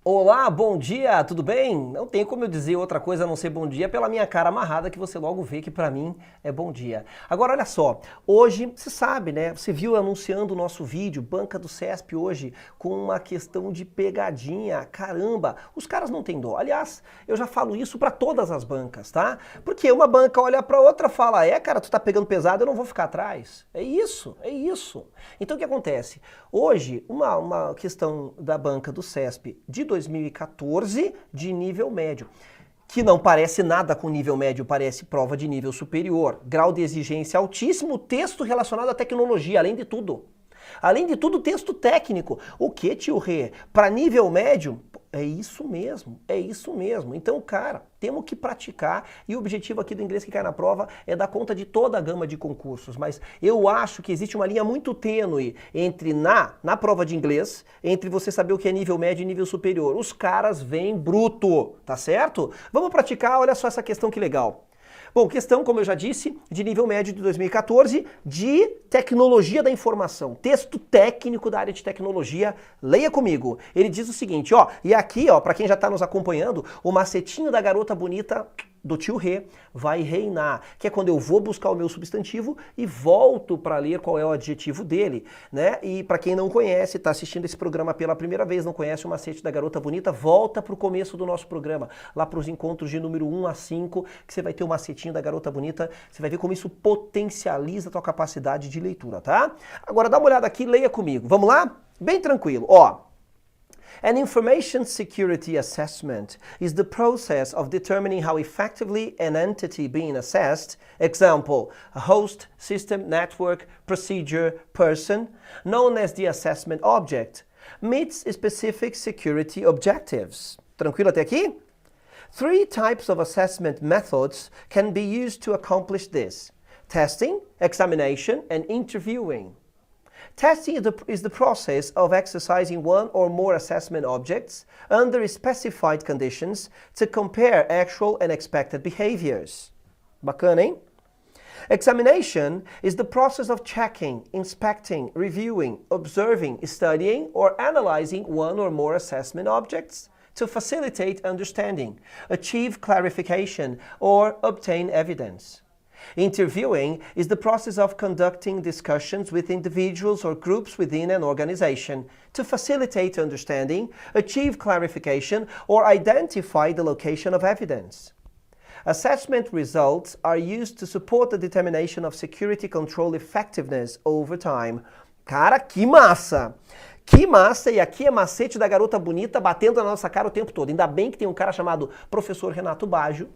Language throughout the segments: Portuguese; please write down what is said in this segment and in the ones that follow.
Olá, bom dia, tudo bem? Não tem como eu dizer outra coisa a não ser bom dia pela minha cara amarrada que você logo vê que pra mim é bom dia. Agora olha só, hoje você sabe, né? Você viu anunciando o nosso vídeo, Banca do CESP hoje, com uma questão de pegadinha. Caramba, os caras não têm dó. Aliás, eu já falo isso pra todas as bancas, tá? Porque uma banca olha pra outra e fala, cara, tu tá pegando pesado, eu não vou ficar atrás. É isso, é isso. Então o que acontece? Hoje, uma questão da Banca do CESP de 2014 de nível médio, que não parece nada com nível médio, parece prova de nível superior. Grau de exigência altíssimo, texto relacionado à tecnologia, além de tudo. Além de tudo, texto técnico. O que, tio Rê? Para nível médio? É isso mesmo, é isso mesmo. Então, cara, temos que praticar e o objetivo aqui do Inglês que Cai na Prova é dar conta de toda a gama de concursos, mas eu acho que existe uma linha muito tênue entre na prova de inglês, entre você saber o que é nível médio e nível superior. Os caras vêm bruto, tá certo? Vamos praticar, olha só essa questão que legal. Bom, questão, como eu já disse, de nível médio de 2014, de tecnologia da informação. Texto técnico da área de tecnologia, leia comigo. Ele diz o seguinte, e aqui, para quem já está nos acompanhando, o macetinho da garota bonita do tio Rê vai reinar, que é quando eu vou buscar o meu substantivo e volto para ler qual é o adjetivo dele, né? E para quem não conhece, está assistindo esse programa pela primeira vez, não conhece o macete da garota bonita, volta para o começo do nosso programa, lá para os encontros de número 1 a 5, que você vai ter o macetinho da garota bonita, você vai ver como isso potencializa a tua capacidade de leitura, tá? Agora dá uma olhada aqui, leia comigo. Vamos lá? Bem tranquilo, An information security assessment is the process of determining how effectively an entity being assessed, example, a host, system, network, procedure, person, known as the assessment object, meets specific security objectives. Tranquilo até aqui? Three types of assessment methods can be used to accomplish this: testing, examination, and interviewing. Testing is the process of exercising one or more assessment objects under specified conditions to compare actual and expected behaviors. Bacana, hein? Examination is the process of checking, inspecting, reviewing, observing, studying, or analyzing one or more assessment objects to facilitate understanding, achieve clarification, or obtain evidence. Interviewing is the process of conducting discussions with individuals or groups within an organization to facilitate understanding, achieve clarification, or identify the location of evidence. Assessment results are used to support the determination of security control effectiveness over time. Cara, que massa! Que massa! E aqui é macete da garota bonita batendo na nossa cara o tempo todo. Ainda bem que tem um cara chamado Professor Renato Baggio,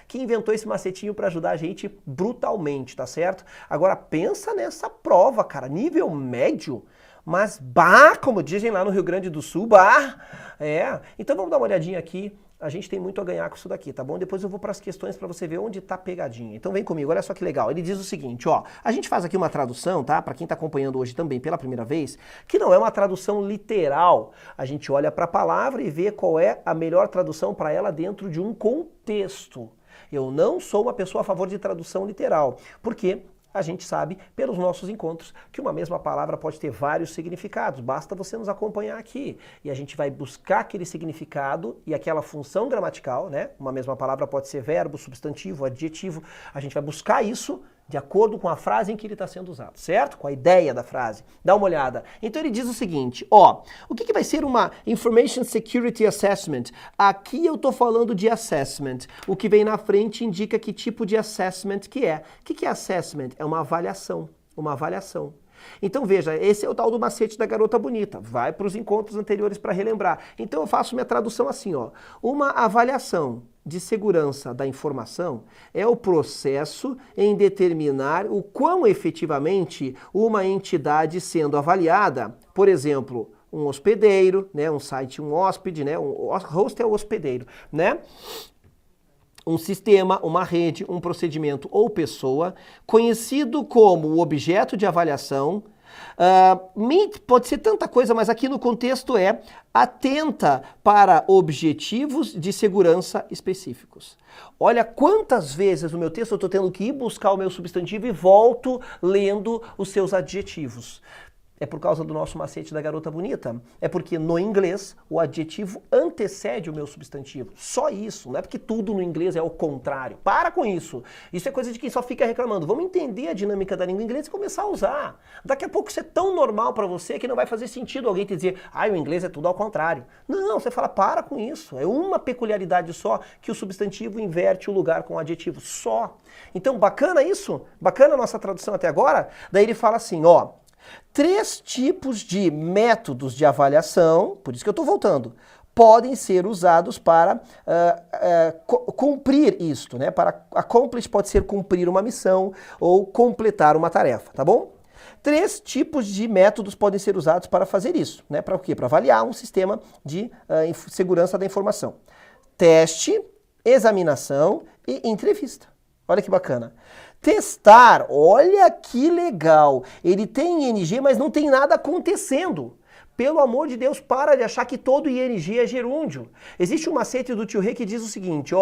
que inventou esse macetinho para ajudar a gente brutalmente, tá certo? Agora pensa nessa prova, cara, nível médio, mas como dizem lá no Rio Grande do Sul, Então vamos dar uma olhadinha aqui, a gente tem muito a ganhar com isso daqui, tá bom? Depois eu vou para as questões para você ver onde tá pegadinha. Então vem comigo, olha só que legal. Ele diz o seguinte, a gente faz aqui uma tradução, tá? Para quem tá acompanhando hoje também pela primeira vez, que não é uma tradução literal. A gente olha para a palavra e vê qual é a melhor tradução para ela dentro de um contexto. Eu não sou uma pessoa a favor de tradução literal, porque a gente sabe, pelos nossos encontros, que uma mesma palavra pode ter vários significados. Basta você nos acompanhar aqui. E a gente vai buscar aquele significado e aquela função gramatical, né? Uma mesma palavra pode ser verbo, substantivo, adjetivo. A gente vai buscar isso de acordo com a frase em que ele está sendo usado, certo? Com a ideia da frase. Dá uma olhada. Então ele diz o seguinte, o que vai ser uma Information Security Assessment? Aqui eu estou falando de assessment. O que vem na frente indica que tipo de assessment que é. O que é assessment? É uma avaliação. Uma avaliação. Então veja, esse é o tal do macete da garota bonita. Vai para os encontros anteriores para relembrar. Então eu faço minha tradução assim, uma avaliação de segurança da informação é o processo em determinar o quão efetivamente uma entidade sendo avaliada, por exemplo, um hospedeiro, né, um site, um hóspede, né, um host é o hospedeiro, né? Um sistema, uma rede, um procedimento ou pessoa, conhecido como o objeto de avaliação, pode ser tanta coisa, mas aqui no contexto atenta para objetivos de segurança específicos. Olha quantas vezes no meu texto eu estou tendo que ir buscar o meu substantivo e volto lendo os seus adjetivos. É por causa do nosso macete da garota bonita. É porque no inglês o adjetivo antecede o meu substantivo. Só isso. Não é porque tudo no inglês é o contrário. Para com isso. Isso é coisa de quem só fica reclamando. Vamos entender a dinâmica da língua inglesa e começar a usar. Daqui a pouco isso é tão normal para você que não vai fazer sentido alguém te dizer, o inglês é tudo ao contrário. Não, você fala, para com isso. É uma peculiaridade só que o substantivo inverte o lugar com o adjetivo. Só. Então, bacana isso? Bacana a nossa tradução até agora? Daí ele fala assim, 3 tipos de métodos de avaliação, por isso que eu estou voltando, podem ser usados para cumprir isto, né? Para accomplish pode ser cumprir uma missão ou completar uma tarefa, tá bom? 3 tipos de métodos podem ser usados para fazer isso, né? Para o quê? Para avaliar um sistema de segurança da informação. Teste, examinação e entrevista. Olha que bacana. Testar, olha que legal. Ele tem ING, mas não tem nada acontecendo. Pelo amor de Deus, para de achar que todo ING é gerúndio. Existe um macete do tio Rei que diz o seguinte,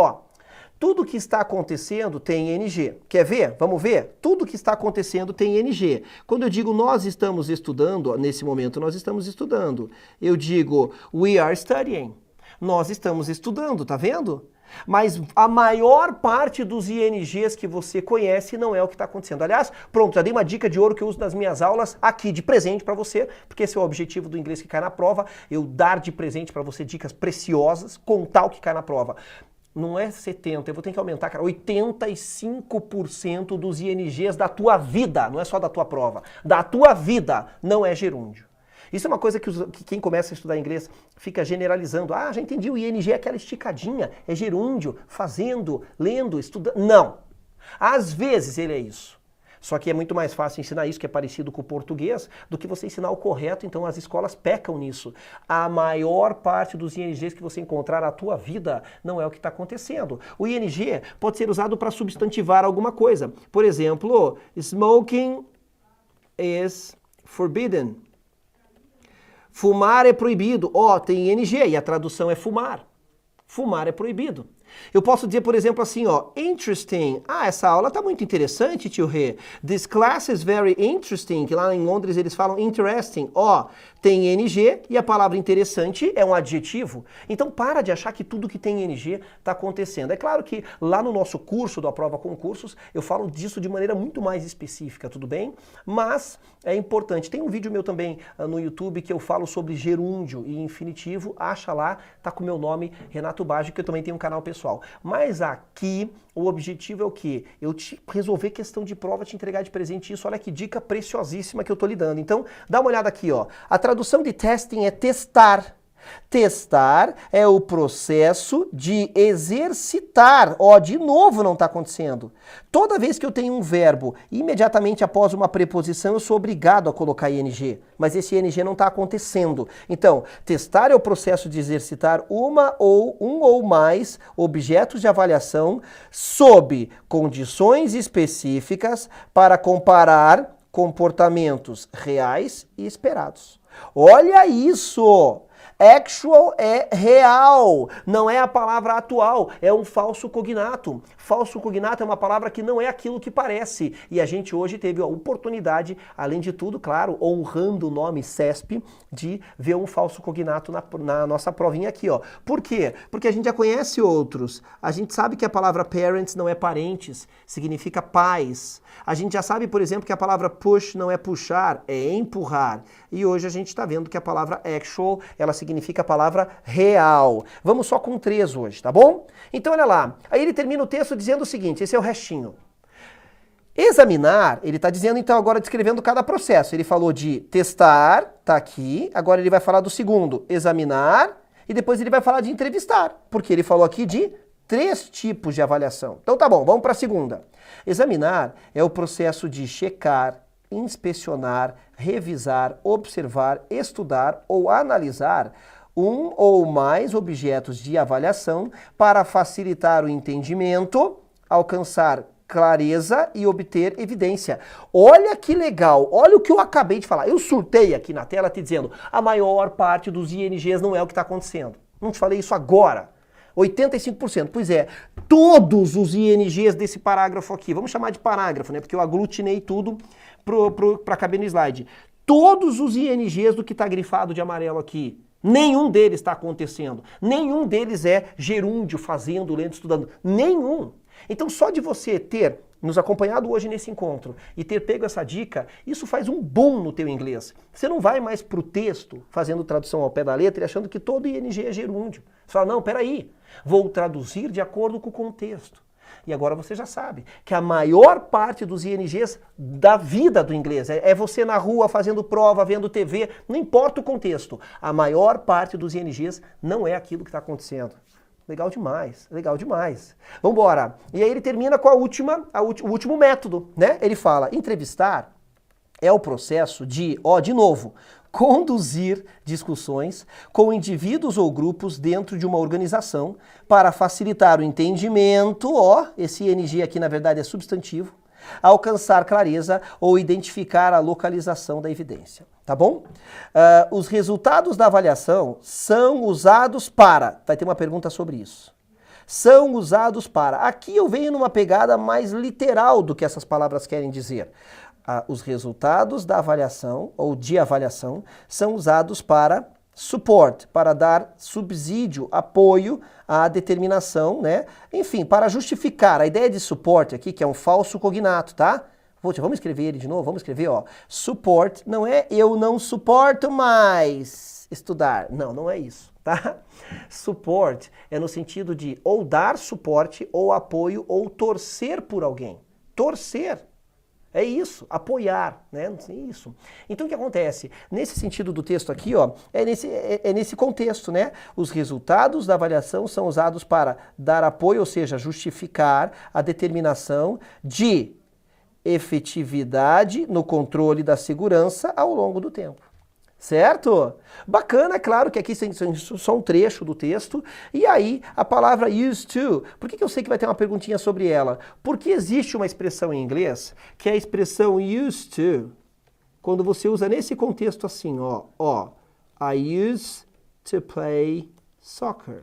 tudo que está acontecendo tem ING. Quer ver? Vamos ver? Tudo que está acontecendo tem ING. Quando eu digo nós estamos estudando, nesse momento nós estamos estudando. Eu digo we are studying. Nós estamos estudando, tá vendo? Mas a maior parte dos INGs que você conhece não é o que está acontecendo. Aliás, pronto, já dei uma dica de ouro que eu uso nas minhas aulas aqui de presente para você, porque esse é o objetivo do inglês que cai na prova, eu dar de presente para você dicas preciosas, contar o que cai na prova. Não é 70, eu vou ter que aumentar, cara, 85% dos INGs da tua vida, não é só da tua prova, da tua vida não é gerúndio. Isso é uma coisa que quem começa a estudar inglês fica generalizando. Já entendi, o ING é aquela esticadinha, é gerúndio, fazendo, lendo, estudando. Não. Às vezes ele é isso. Só que é muito mais fácil ensinar isso, que é parecido com o português, do que você ensinar o correto, então as escolas pecam nisso. A maior parte dos INGs que você encontrar na tua vida não é o que está acontecendo. O ING pode ser usado para substantivar alguma coisa. Por exemplo, smoking is forbidden. Fumar é proibido. Tem ING e a tradução é fumar. Fumar é proibido. Eu posso dizer, por exemplo, assim, interesting. Essa aula tá muito interessante, tio Rê. This class is very interesting. Que lá em Londres eles falam interesting. Tem ING e a palavra interessante é um adjetivo. Então para de achar que tudo que tem ING está acontecendo. É claro que lá no nosso curso do Aprova Concursos eu falo disso de maneira muito mais específica, tudo bem? Mas é importante. Tem um vídeo meu também no YouTube que eu falo sobre gerúndio e infinitivo. Acha lá, tá com o meu nome, Renato Baggio, que eu também tenho um canal pessoal. Mas aqui o objetivo é o quê? Eu resolver questão de prova, te entregar de presente isso. Olha que dica preciosíssima que eu tô lhe dando. Então, dá uma olhada aqui, A tradução de testing é testar. Testar é o processo de exercitar. De novo não está acontecendo. Toda vez que eu tenho um verbo, imediatamente após uma preposição, eu sou obrigado a colocar ING. Mas esse ING não está acontecendo. Então, testar é o processo de exercitar um ou mais objetos de avaliação sob condições específicas para comparar comportamentos reais e esperados. Olha isso! Actual é real, não é a palavra atual, é um falso cognato. Falso cognato é uma palavra que não é aquilo que parece. E a gente hoje teve a oportunidade, além de tudo, claro, honrando o nome CESP, de ver um falso cognato na nossa provinha aqui, Por quê? Porque a gente já conhece outros. A gente sabe que a palavra parents não é parentes, significa pais. A gente já sabe, por exemplo, que a palavra push não é puxar, é empurrar. E hoje a gente está vendo que a palavra actual, ela significa a palavra real. Vamos só com 3 hoje, tá bom? Então olha lá, aí ele termina o texto dizendo o seguinte, esse é o restinho. Examinar, ele está dizendo então agora descrevendo cada processo. Ele falou de testar, tá aqui, agora ele vai falar do segundo, examinar, e depois ele vai falar de entrevistar, porque ele falou aqui de 3 tipos de avaliação. Então tá bom, vamos para a segunda. Examinar é o processo de checar, inspecionar, revisar, observar, estudar ou analisar um ou mais objetos de avaliação para facilitar o entendimento, alcançar clareza e obter evidência. Olha que legal, olha o que eu acabei de falar. Eu surtei aqui na tela te dizendo, a maior parte dos INGs não é o que está acontecendo. Não te falei isso agora. 85%. Pois é, todos os INGs desse parágrafo aqui, vamos chamar de parágrafo, né? Porque eu aglutinei tudo para caber no slide. todos os INGs do que está grifado de amarelo aqui. Nenhum deles está acontecendo. Nenhum deles é gerúndio, fazendo, lendo, estudando. Nenhum. Então só de você ter nos acompanhado hoje nesse encontro e ter pego essa dica, isso faz um boom no teu inglês. Você não vai mais pro texto fazendo tradução ao pé da letra e achando que todo ING é gerúndio. Você fala, não, peraí, vou traduzir de acordo com o contexto. E agora você já sabe que a maior parte dos INGs da vida do inglês é você na rua fazendo prova, vendo TV, não importa o contexto. A maior parte dos INGs não é aquilo que está acontecendo. Legal demais, legal demais. Vambora. E aí ele termina com o último método, né? Ele fala, entrevistar é o processo de novo, conduzir discussões com indivíduos ou grupos dentro de uma organização para facilitar o entendimento, esse ING aqui na verdade é substantivo, alcançar clareza ou identificar a localização da evidência. Tá bom? Os resultados da avaliação são usados para... Vai ter uma pergunta sobre isso. São usados para... Aqui eu venho numa pegada mais literal do que essas palavras querem dizer. Os resultados da avaliação, ou de avaliação, são usados para support, para dar subsídio, apoio à determinação, né? Enfim, para justificar. A ideia de support aqui, que é um falso cognato, tá? Vamos escrever ele de novo? Vamos escrever, support não é eu não suporto mais estudar. Não, não é isso, tá? Support é no sentido de ou dar suporte, ou apoio, ou torcer por alguém. Torcer. É isso, apoiar, né? É isso. Então o que acontece? Nesse sentido do texto aqui, é nesse contexto, né? Os resultados da avaliação são usados para dar apoio, ou seja, justificar a determinação de efetividade no controle da segurança ao longo do tempo. Certo? Bacana, é claro que aqui só um trecho do texto. E aí, a palavra used to. Por que eu sei que vai ter uma perguntinha sobre ela? Porque existe uma expressão em inglês, que é a expressão used to, quando você usa nesse contexto assim, I used to play soccer.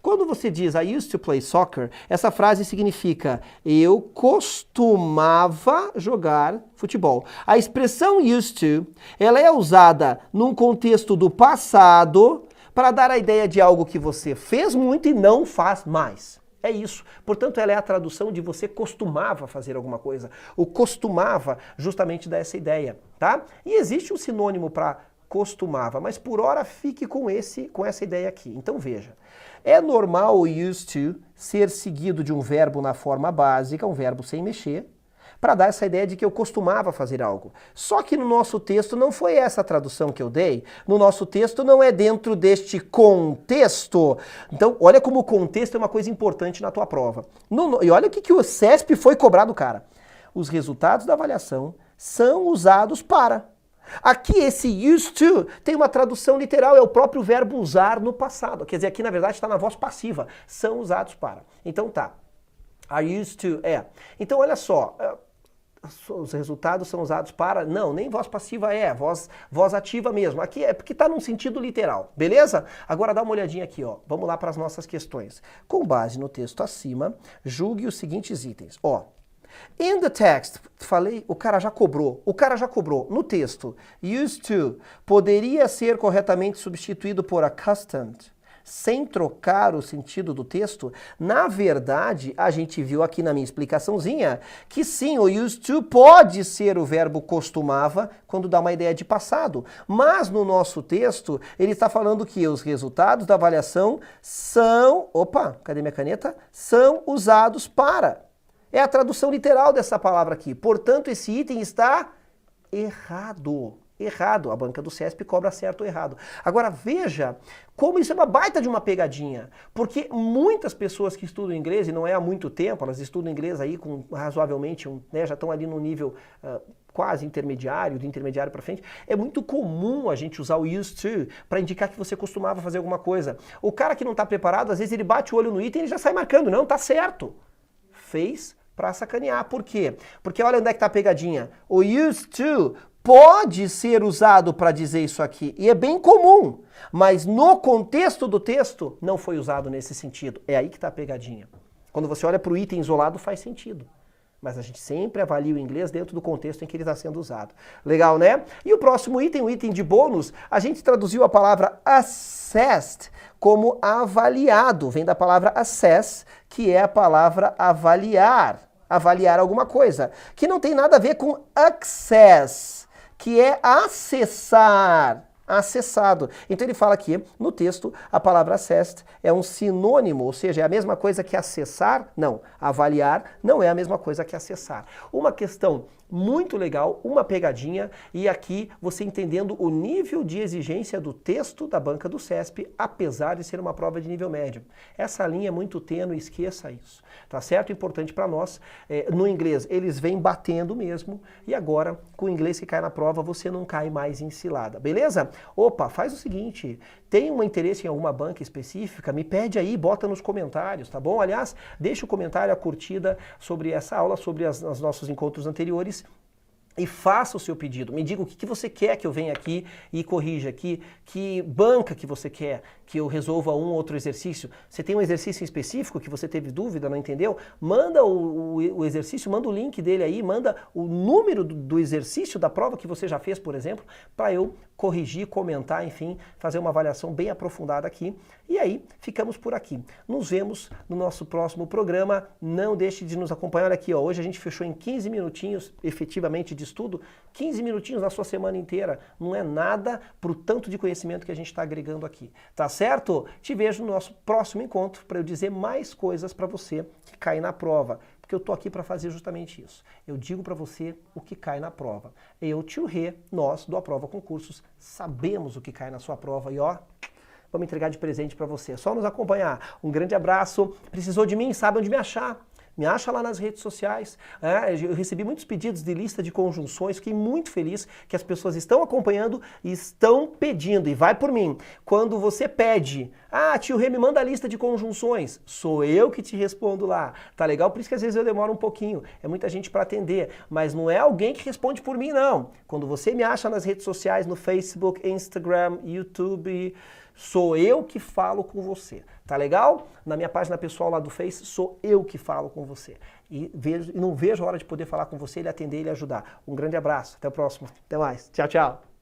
Quando você diz I used to play soccer, essa frase significa eu costumava jogar futebol. A expressão used to, ela é usada num contexto do passado para dar a ideia de algo que você fez muito e não faz mais. É isso. Portanto, ela é a tradução de você costumava fazer alguma coisa. O costumava justamente dá essa ideia, tá? E existe um sinônimo para costumava, mas por hora fique com essa ideia aqui. Então veja, é normal o used to ser seguido de um verbo na forma básica, um verbo sem mexer, para dar essa ideia de que eu costumava fazer algo. Só que no nosso texto não foi essa a tradução que eu dei. No nosso texto não é dentro deste contexto. Então, olha como o contexto é uma coisa importante na tua prova. E olha o que o CESP foi cobrar do cara. Os resultados da avaliação são usados para... Aqui esse used to tem uma tradução literal, é o próprio verbo usar no passado. Quer dizer, aqui na verdade está na voz passiva. São usados para. Então tá. I used to Então olha só, os resultados são usados para... Não, nem voz passiva voz ativa mesmo. Aqui é porque está num sentido literal, beleza? Agora dá uma olhadinha aqui, Vamos lá para as nossas questões. Com base no texto acima, julgue os seguintes itens. In the text, falei, o cara já cobrou. No texto, used to poderia ser corretamente substituído por accustomed, sem trocar o sentido do texto. Na verdade, a gente viu aqui na minha explicaçãozinha que sim, o used to pode ser o verbo costumava quando dá uma ideia de passado. Mas no nosso texto, ele está falando que os resultados da avaliação são... Opa, cadê minha caneta? São usados para... É a tradução literal dessa palavra aqui. Portanto, esse item está errado. Errado. A banca do CESP cobra certo ou errado. Agora, veja como isso é uma baita de uma pegadinha. Porque muitas pessoas que estudam inglês, e não é há muito tempo, elas estudam inglês aí com razoavelmente, já estão ali no nível quase intermediário, do intermediário para frente. É muito comum a gente usar o used to para indicar que você costumava fazer alguma coisa. O cara que não está preparado, às vezes ele bate o olho no item e ele já sai marcando. Não, tá certo. Fez para sacanear. Por quê? Porque olha onde é que tá a pegadinha. O used to pode ser usado para dizer isso aqui. E é bem comum. Mas no contexto do texto não foi usado nesse sentido. É aí que tá a pegadinha. Quando você olha para o item isolado faz sentido. mas a gente sempre avalia o inglês dentro do contexto em que ele está sendo usado. Legal, né? E o próximo item, o item de bônus, a gente traduziu a palavra assessed como avaliado. Vem da palavra assess, que é a palavra avaliar. Avaliar alguma coisa. Que não tem nada a ver com access, que é acessar. Acessado. Então ele fala aqui no texto, a palavra assessed é um sinônimo, ou seja, é a mesma coisa que acessar? Não. Avaliar não é a mesma coisa que acessar. Uma questão muito legal, uma pegadinha, e aqui você entendendo o nível de exigência do texto da banca do CESP, apesar de ser uma prova de nível médio. Essa linha é muito tênue, esqueça isso. Tá certo? Importante para nós. No inglês, eles vêm batendo mesmo, e agora, com o inglês que cai na prova, você não cai mais em cilada. Beleza? Opa, faz o seguinte, tem um interesse em alguma banca específica? Me pede aí, bota nos comentários, tá bom? Aliás, deixa o comentário, a curtida sobre essa aula, sobre os nossos encontros anteriores. E faça o seu pedido. Me diga o que você quer que eu venha aqui e corrija aqui, que banca que você quer que eu resolva um ou outro exercício. Você tem um exercício específico que você teve dúvida, não entendeu? Manda o exercício, manda o link dele aí, manda o número do exercício da prova que você já fez, por exemplo, para eu corrigir, comentar, enfim, fazer uma avaliação bem aprofundada aqui. E aí, ficamos por aqui. Nos vemos no nosso próximo programa. Não deixe de nos acompanhar. Olha aqui, ó, hoje a gente fechou em 15 minutinhos, efetivamente, de estudo. 15 minutinhos na sua semana inteira. Não é nada pro tanto de conhecimento que a gente está agregando aqui. Tá certo? Te vejo no nosso próximo encontro para eu dizer mais coisas para você que cai na prova. Porque eu tô aqui para fazer justamente isso. Eu digo para você o que cai na prova. Eu, Tio Rê, nós do Aprova Concursos, sabemos o que cai na sua prova e ó, vamos entregar de presente para você. É só nos acompanhar. Um grande abraço. Precisou de mim? Sabe onde me achar? Me acha lá nas redes sociais. Eu recebi muitos pedidos de lista de conjunções, fiquei muito feliz que as pessoas estão acompanhando e estão pedindo. E vai por mim. Quando você pede, tio Rê, me manda a lista de conjunções, sou eu que te respondo lá. Tá legal? Por isso que às vezes eu demoro um pouquinho. É muita gente para atender. Mas não é alguém que responde por mim, não. Quando você me acha nas redes sociais, no Facebook, Instagram, YouTube, sou eu que falo com você. Tá legal? Na minha página pessoal lá do Face, sou eu que falo com você. E não vejo a hora de poder falar com você, ele atender e ele ajudar. Um grande abraço. Até o próximo. Até mais. Tchau, tchau.